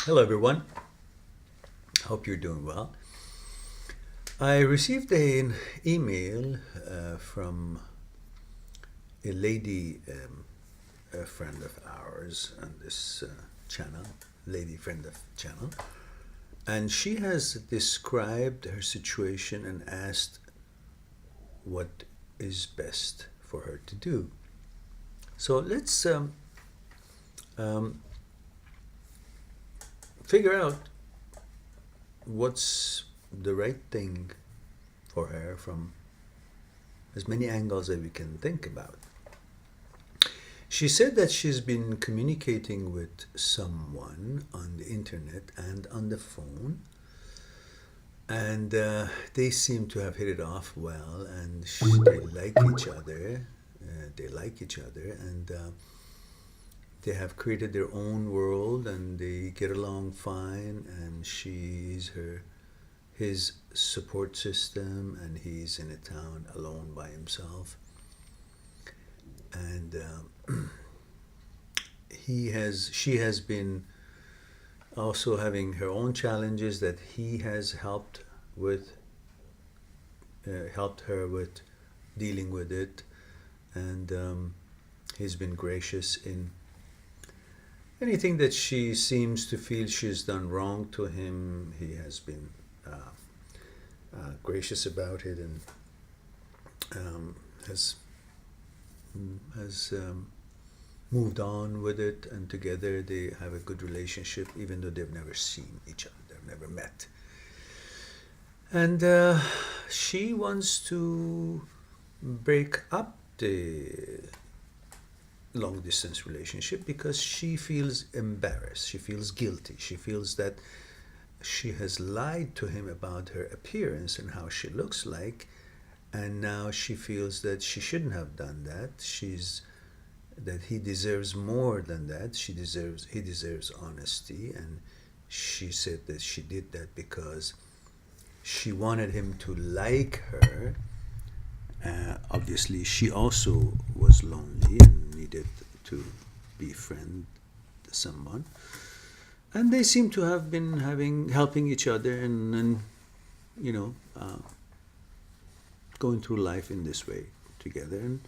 Hello, everyone. Hope you're doing well. I received an email from a lady, a friend of ours on this channel, lady friend of channel, and she has described her situation and asked what is best for her to do. So let's um, figure out what's the right thing for her from as many angles as we can think about. She said that she's been communicating with someone on the internet and on the phone, and they seem to have hit it off well, and they like each other. They like each other, and they have created their own world, and they get along fine. And she's his support system, and he's in a town alone by himself. And she has been also having her own challenges that he has with helped her with dealing with it, and he's been gracious in anything that she seems to feel she's done wrong to him. He has been gracious about it, and um, has moved on with it, and together they have a good relationship, even though they've never seen each other, they've never met. And she wants to break up the long distance relationship because she feels embarrassed, she feels guilty, she feels that she has lied to him about her appearance and how she looks like, and now she feels that she shouldn't have done that. That he deserves more than that. He deserves honesty, and she said that she did that because she wanted him to like her. Obviously, she also was lonely and needed to befriend someone, and they seem to have been helping each other, and you know going through life in this way together, and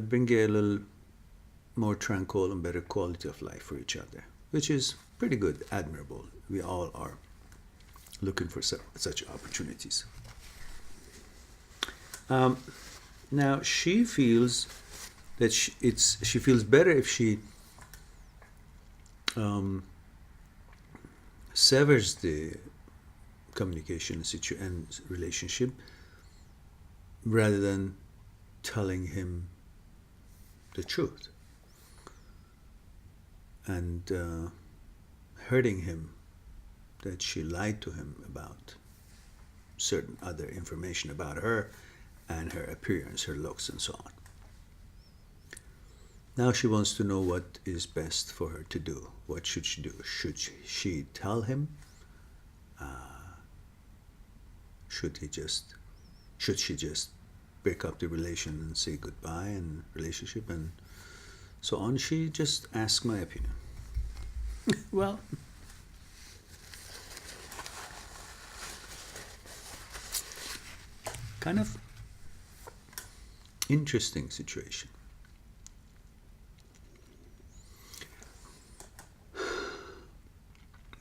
bring a little more tranquil and better quality of life for each other, which is pretty good, admirable. We all are looking for such opportunities. Um, Now she feels that she feels better if she um, severs the communication and relationship rather than telling him the truth and hurting him that she lied to him about certain other information about her and her appearance, her looks, and so on. Now she wants to know what is best for her to do. What should she do? She tell him? Should he just? Should she just break up the relation and say goodbye and relationship and so on? She just asked my opinion. Well, kind of interesting situation.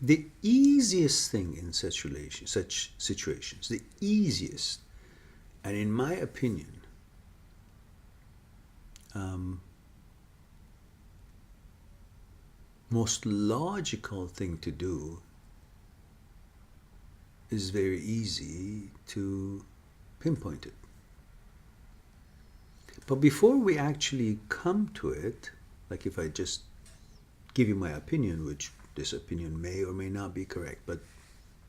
The easiest thing in such situations, the easiest, and in my opinion, um, most logical thing to do is very easy to pinpoint it. But before we actually come to it, like if I just give you my opinion, which this opinion may or may not be correct, but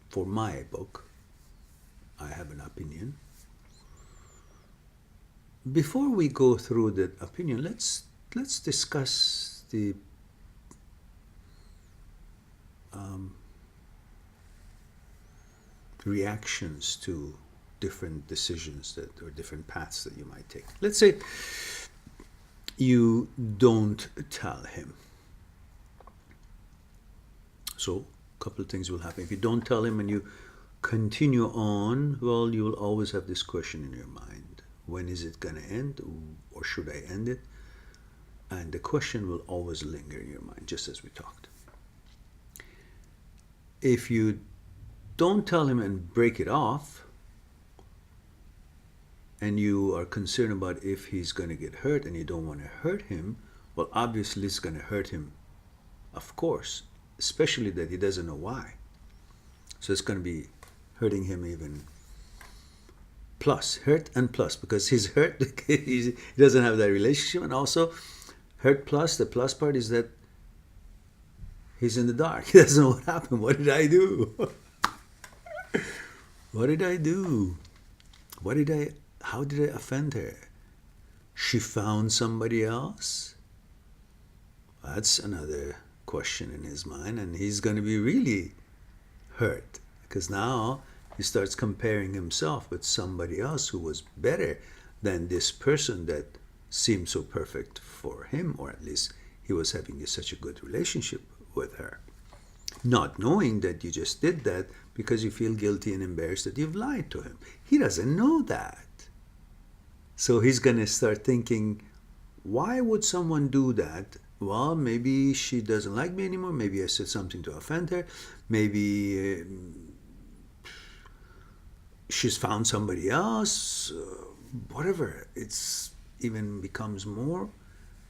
for my book, I have an opinion. Before we go through that opinion, let's discuss the um, reactions to different decisions that or different paths that you might take. Let's say you don't tell him. So a couple of things will happen. If you don't tell him and you continue on, well, you will always have this question in your mind. When is it going to end? Or should I end it? And the question will always linger in your mind, just as we talked. If you don't tell him and break it off, and you are concerned about if he's going to get hurt and you don't want to hurt him, well, obviously it's going to hurt him, of course, especially that he doesn't know why. So it's going to be hurting him even plus, hurt and plus, because he's hurt, he doesn't have that relationship, and also hurt plus, the plus part is that he's in the dark. He doesn't know what happened. What did I do? What did I do? How did I offend her? She found somebody else? That's another question in his mind, and he's going to be really hurt, because now he starts comparing himself with somebody else who was better than this person that seemed so perfect for him, or at least he was having such a good relationship with her. Not knowing that you just did that because you feel guilty and embarrassed that you've lied to him. He doesn't know that. So he's going to start thinking, why would someone do that? Well, maybe she doesn't like me anymore. Maybe I said something to offend her. Maybe she's found somebody else. Whatever. It's even becomes more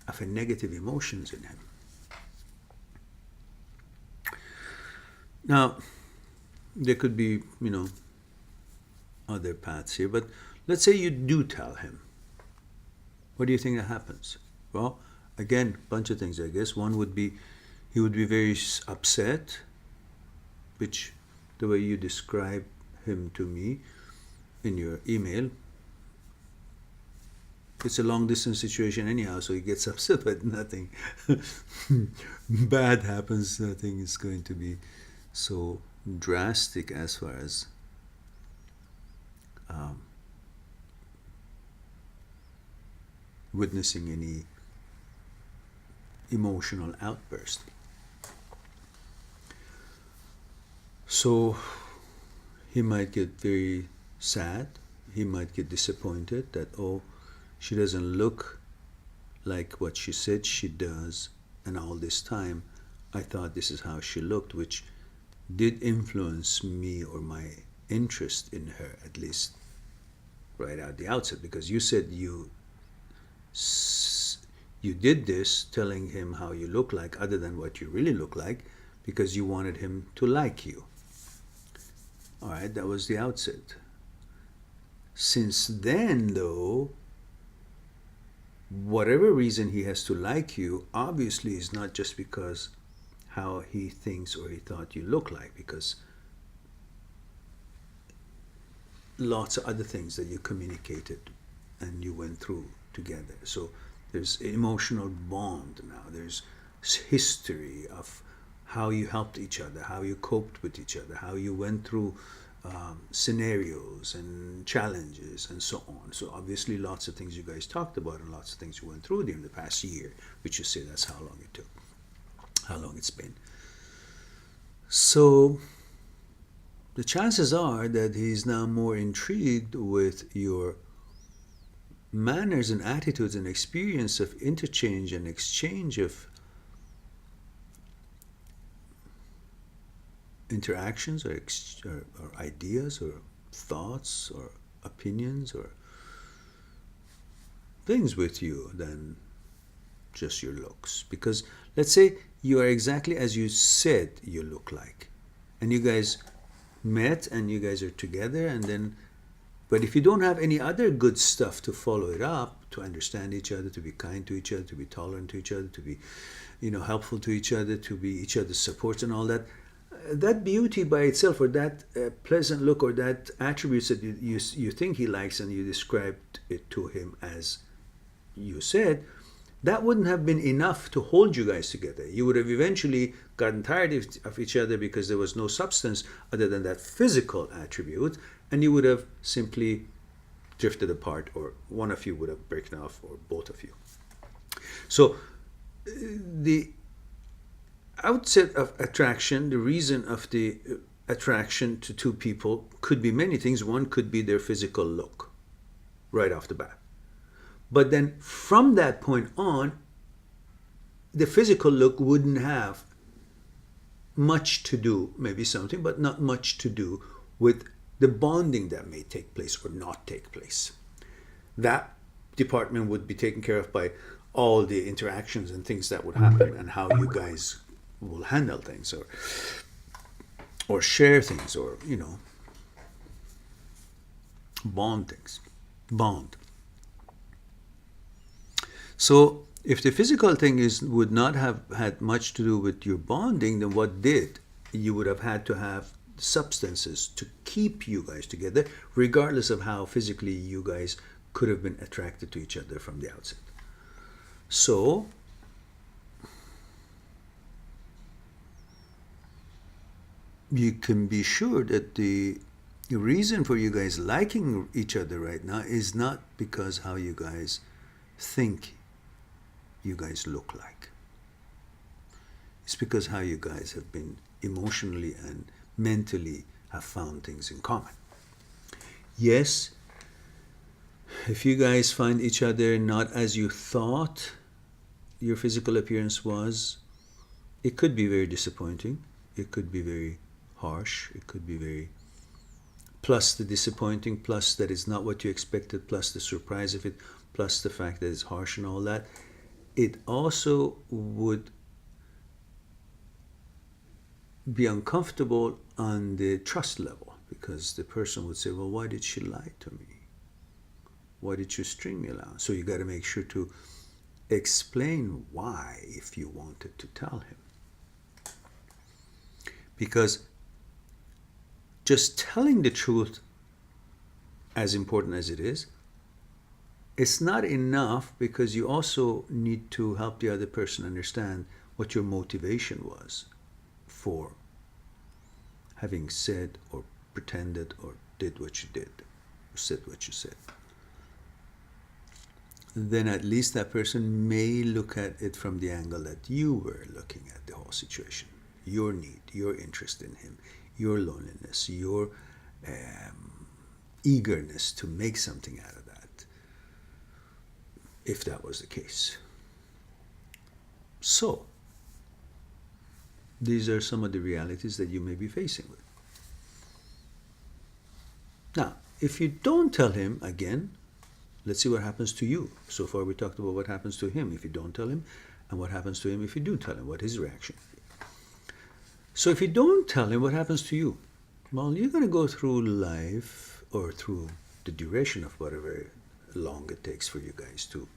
of a negative emotions in him. Now, there could be, other paths here, but let's say you do tell him. What do you think that happens? Well, again, a bunch of things, I guess. One would be, he would be very upset, which the way you describe him to me in your email, it's a long distance situation anyhow, so he gets upset, but nothing bad happens. Nothing is going to be so drastic as far as witnessing any emotional outburst. So he might get very sad. He might get disappointed that, oh, she doesn't look like what she said she does, and all this time I thought this is how she looked, which did influence me or my interest in her, at least right at the outset, because you said you did this telling him how you look like other than what you really look like, because you wanted him to like you. All right, that was the outset. Since then, though, whatever reason he has to like you obviously is not just because how he thinks or he thought you look like, because lots of other things that you communicated and you went through together. So there's an emotional bond now. There's history of how you helped each other, how you coped with each other, how you went through scenarios and challenges and so on. So obviously lots of things you guys talked about and lots of things you went through during the past year, which you say that's how long it took, how long it's been. So the chances are that he's now more intrigued with your manners and attitudes and experience of interchange and exchange of interactions or ideas or thoughts or opinions or things with you than just your looks. Because let's say you are exactly as you said you look like, and you guys met and you guys are together, and then but if you don't have any other good stuff to follow it up, to understand each other, to be kind to each other, to be tolerant to each other, to be helpful to each other, to be each other's supports and all that, that beauty by itself, or that pleasant look, or that attributes that you think he likes and you described it to him as you said, that wouldn't have been enough to hold you guys together. You would have eventually gotten tired of each other because there was no substance other than that physical attribute, and you would have simply drifted apart, or one of you would have broken off, or both of you. So the outset of attraction, the reason of the attraction to two people could be many things. One could be their physical look right off the bat. But then from that point on, the physical look wouldn't have much to do, maybe something, but not much to do with the bonding that may take place or not take place. That department would be taken care of by all the interactions and things that would happen and how you guys will handle things or share things or, bond things. Bond. So if the physical thing would not have had much to do with your bonding, then what did? You would have had to have substances to keep you guys together, regardless of how physically you guys could have been attracted to each other from the outset. So you can be sure that the reason for you guys liking each other right now is not because how you guys think you guys look like. It's because how you guys have been emotionally and mentally have found things in common. Yes, if you guys find each other not as you thought your physical appearance was, it could be very disappointing. It could be very harsh. It could be very, plus the disappointing, plus that it's not what you expected, plus the surprise of it, plus the fact that it's harsh and all that. It also would be uncomfortable on the trust level, because the person would say, well, why did she lie to me? Why did you string me along? So you got to make sure to explain why if you wanted to tell him. Because just telling the truth, as important as it is, it's not enough, because you also need to help the other person understand what your motivation was for having said or pretended or did what you did or said what you said. Then at least that person may look at it from the angle that you were looking at the whole situation. Your need, your interest in him, your loneliness, your eagerness to make something out of that, if that was the case. So, these are some of the realities that you may be facing with. Now, if you don't tell him, again, let's see what happens to you. So far we talked about what happens to him if you don't tell him, and what happens to him if you do tell him, what his reaction is. So if you don't tell him, what happens to you? Well, you're going to go through life, or through the duration of whatever long it takes for you guys to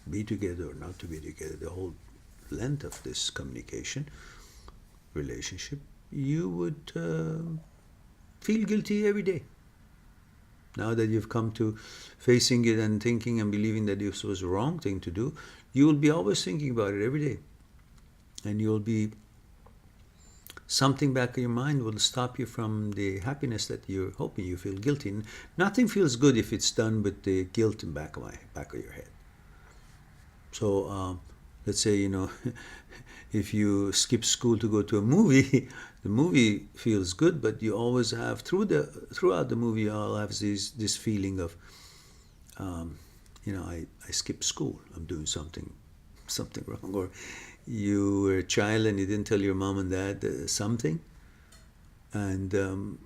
be together or not to be together, the whole length of this communication, relationship, you would feel guilty every day. Now that you've come to facing it and thinking and believing that this was the wrong thing to do, you will be always thinking about it every day. And you'll be, something back in your mind will stop you from the happiness that you're hoping. You feel guilty. And nothing feels good if it's done with the guilt in back of your head. So let's say, if you skip school to go to a movie, the movie feels good, but you always have, throughout the movie, you all have this feeling of, I skipped school. I'm doing something wrong. Or you were a child and you didn't tell your mom and dad something. And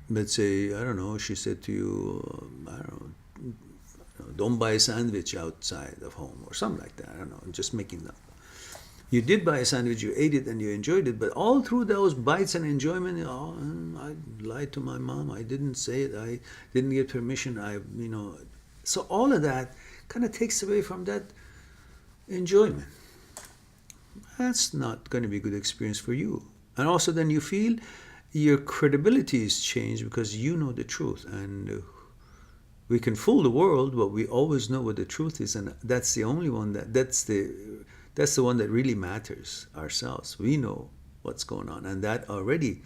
let's say, I don't know, she said to you, don't buy a sandwich outside of home or something like that. I don't know, I'm just making that. You did buy a sandwich, you ate it and you enjoyed it, but all through those bites and enjoyment, I lied to my mom, I didn't say it, I didn't get permission, so all of that kind of takes away from that enjoyment. That's not going to be a good experience for you. And also then you feel your credibility is changed because you know the truth. And we can fool the world, but we always know what the truth is, and that's the only one that's the one that really matters, ourselves. We know what's going on, and that already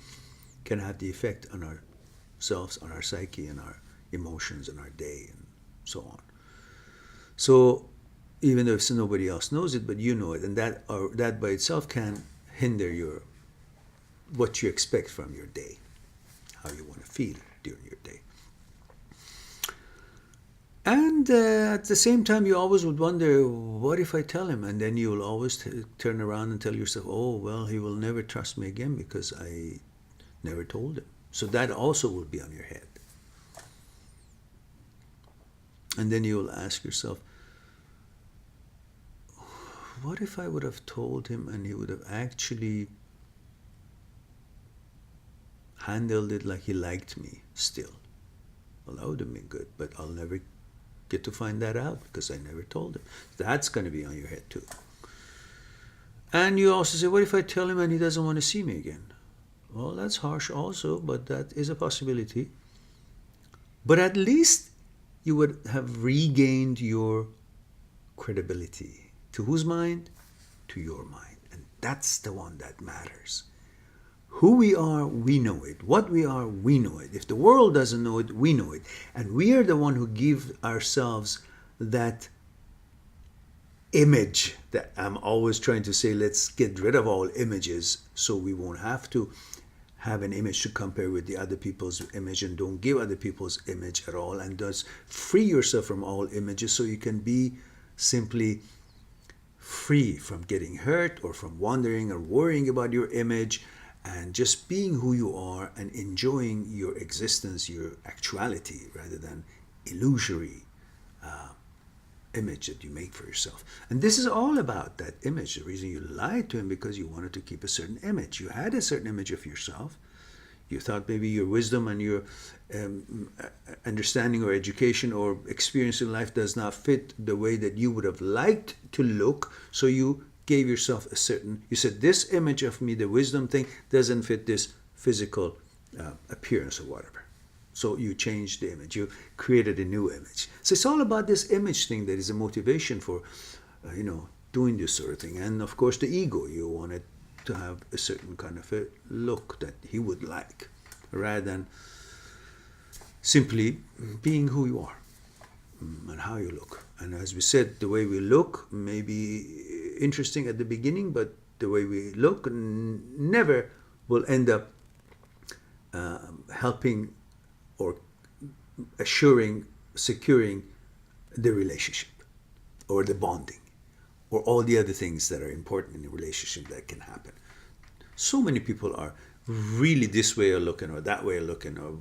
can have the effect on ourselves, on our psyche, and our emotions, and our day, and so on. So even though if nobody else knows it, but you know it, and that by itself can hinder what you expect from your day, how you want to feel during your day. And at the same time, you always would wonder, what if I tell him? And then you'll always turn around and tell yourself, oh, well, he will never trust me again because I never told him. So that also will be on your head. And then you'll ask yourself, what if I would have told him and he would have actually handled it like he liked me still? Well, that would have been good, but I'll never get to find that out because I never told him. That's going to be on your head too. And you also say, what if I tell him and he doesn't want to see me again? Well, that's harsh also, but that is a possibility. But at least you would have regained your credibility. To whose mind? To your mind. And that's the one that matters. Who we are, we know it. What we are, we know it. If the world doesn't know it, we know it. And we are the one who give ourselves that image that I'm always trying to say, let's get rid of all images so we won't have to have an image to compare with the other people's image, and don't give other people's image at all, and thus free yourself from all images so you can be simply free from getting hurt or from wondering or worrying about your image, and just being who you are and enjoying your existence, your actuality, rather than illusory image that you make for yourself. And this is all about that image. The reason you lied to him because you wanted to keep a certain image. You had a certain image of yourself. You thought maybe your wisdom and your understanding or education or experience in life does not fit the way that you would have liked to look. So you gave yourself a certain, you said, this image of me, the wisdom thing, doesn't fit this physical appearance or whatever. So you changed the image. You created a new image. So it's all about this image thing that is a motivation for, doing this sort of thing. And of course, the ego. You wanted to have a certain kind of a look that he would like, rather than simply being who you are and how you look. And as we said, the way we look may be interesting at the beginning, but the way we look never will end up helping or securing the relationship or the bonding or all the other things that are important in a relationship that can happen. So many people are really this way of looking or that way of looking, or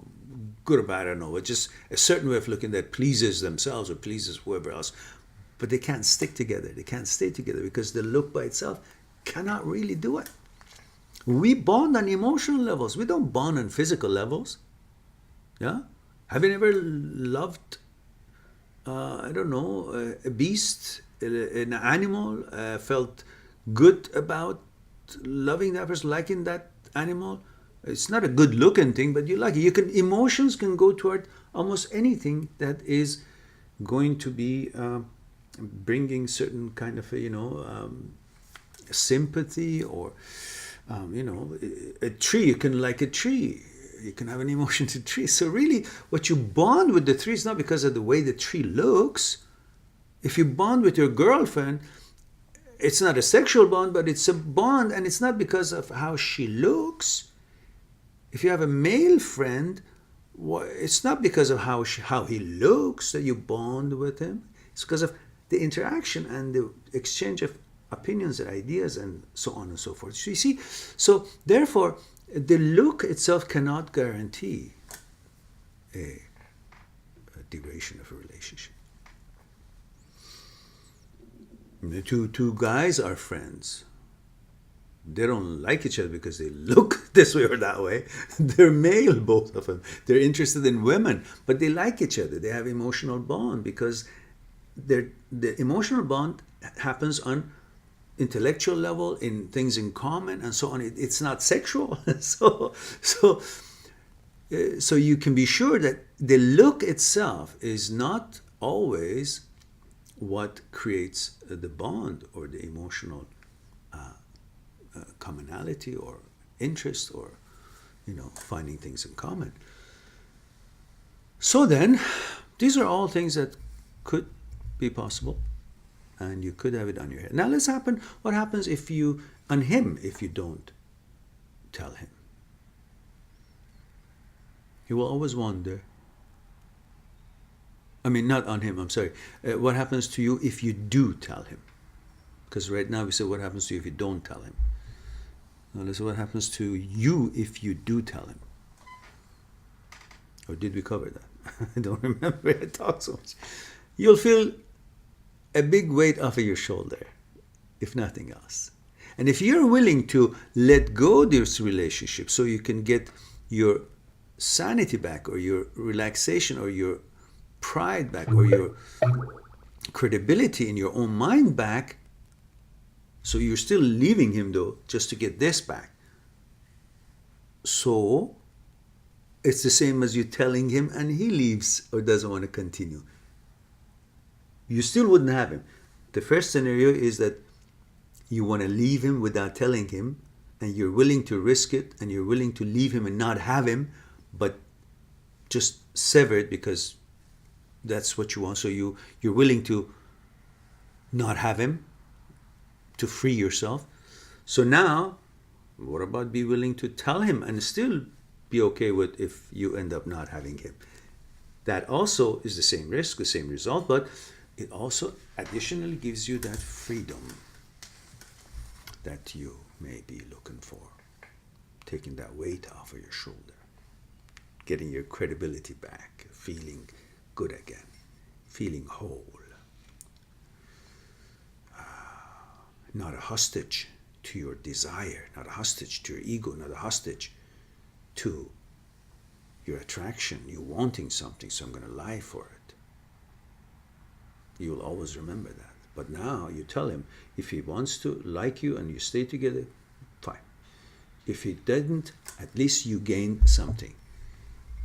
good or bad, I don't know, it's just a certain way of looking that pleases themselves or pleases whoever else. But they can't stick together. They can't stay together because the look by itself cannot really do it. We bond on emotional levels. We don't bond on physical levels. Yeah? Have you ever loved, a beast, an animal, felt good about loving that person, liking that animal? It's not a good looking thing, but you like it. Emotions can go toward almost anything that is going to be bringing certain kind of sympathy, or a tree. You can like a tree. You can have an emotion to tree. So really, what you bond with the tree is not because of the way the tree looks. If you bond with your girlfriend, it's not a sexual bond, but it's a bond, and it's not because of how she looks. If you have a male friend, it's not because of how he looks that you bond with him. It's because of the interaction and the exchange of opinions and ideas and so on and so forth. So you see, so therefore, the look itself cannot guarantee a duration of a relationship. The two guys are friends. They don't like each other because they look this way or that way. They're male, both of them. They're interested in women, but they like each other. They have emotional bond because the emotional bond happens on intellectual level, in things in common, and so on. It's not sexual. So you can be sure that the look itself is not always what creates the bond or the emotional commonality or interest, or finding things in common. So then, these are all things that could be possible. and you could have it on your head. Now what happens if you don't tell him? He will always wonder. I mean, not on him, I'm sorry. What happens to you if you do tell him? Because right now we said what happens to you if you don't tell him. Now let's see what happens to you if you do tell him. Or did we cover that? I don't remember. I talked so much. You'll feel a big weight off of your shoulder, if nothing else. And if you're willing to let go of this relationship so you can get your sanity back, or your relaxation, or your pride back, or your credibility in your own mind back, so you're still leaving him though, just to get this back. So it's the same as you telling him and he leaves or doesn't want to continue. You still wouldn't have him. The first scenario is that you want to leave him without telling him, and you're willing to risk it, and you're willing to leave him and not have him, but just sever it because that's what you want. So you're willing to not have him, to free yourself. So now, what about be willing to tell him and still be okay with if you end up not having him? That also is the same risk, the same result, but it also additionally gives you that freedom that you may be looking for. Taking that weight off of your shoulder. Getting your credibility back. Feeling good again. Feeling whole. Not a hostage to your desire. Not a hostage to your ego. Not a hostage to your attraction. You wanting something, so I'm going to lie for it. You'll always remember that. But now you tell him, if he wants to like you and you stay together, fine. If he didn't, at least you gained something.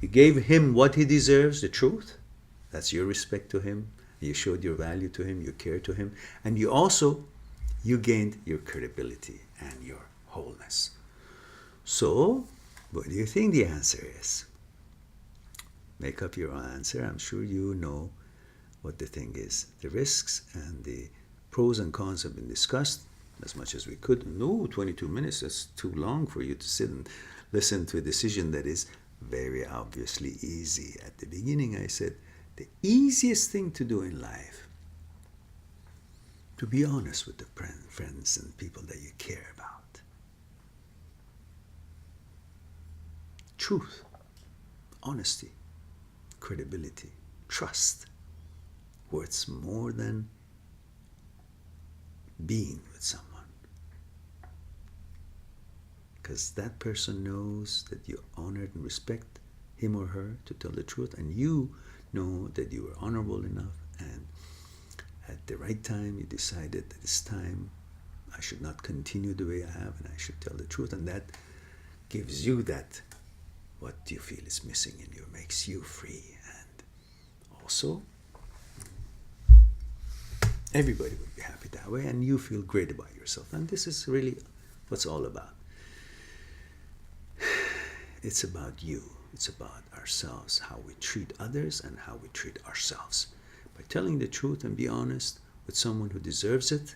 You gave him what he deserves, the truth. That's your respect to him. You showed your value to him, your care to him. And you gained your credibility and your wholeness. So, what do you think the answer is? Make up your own answer. I'm sure you know what the thing is. The risks and the pros and cons have been discussed as much as we could. No, 22 minutes, that's too long for you to sit and listen to a decision that is very obviously easy. At the beginning I said, the easiest thing to do in life, to be honest with the friends and people that you care about. Truth, honesty, credibility, trust. Worth more than being with someone. Because that person knows that you honor and respect him or her to tell the truth, and you know that you were honorable enough, and at the right time you decided that it's time I should not continue the way I have and I should tell the truth, and that gives you that what you feel is missing in you, makes you free. And also everybody would be happy that way, and you feel great about yourself. And this is really what's all about. It's about you. It's about ourselves, how we treat others and how we treat ourselves. By telling the truth and be honest with someone who deserves it,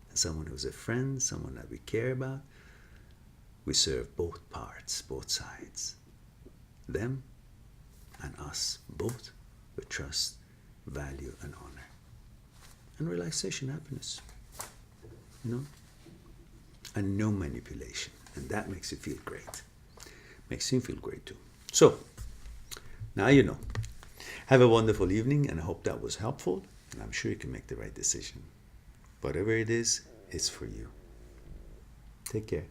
and someone who's a friend, someone that we care about, we serve both parts, both sides. Them and us, both with trust, value, and honor. And relaxation, happiness, and no manipulation, and that makes you feel great. Makes him feel great too. So now you know. Have a wonderful evening, and I hope that was helpful, and I'm sure you can make the right decision. Whatever it is, it's for you. Take care.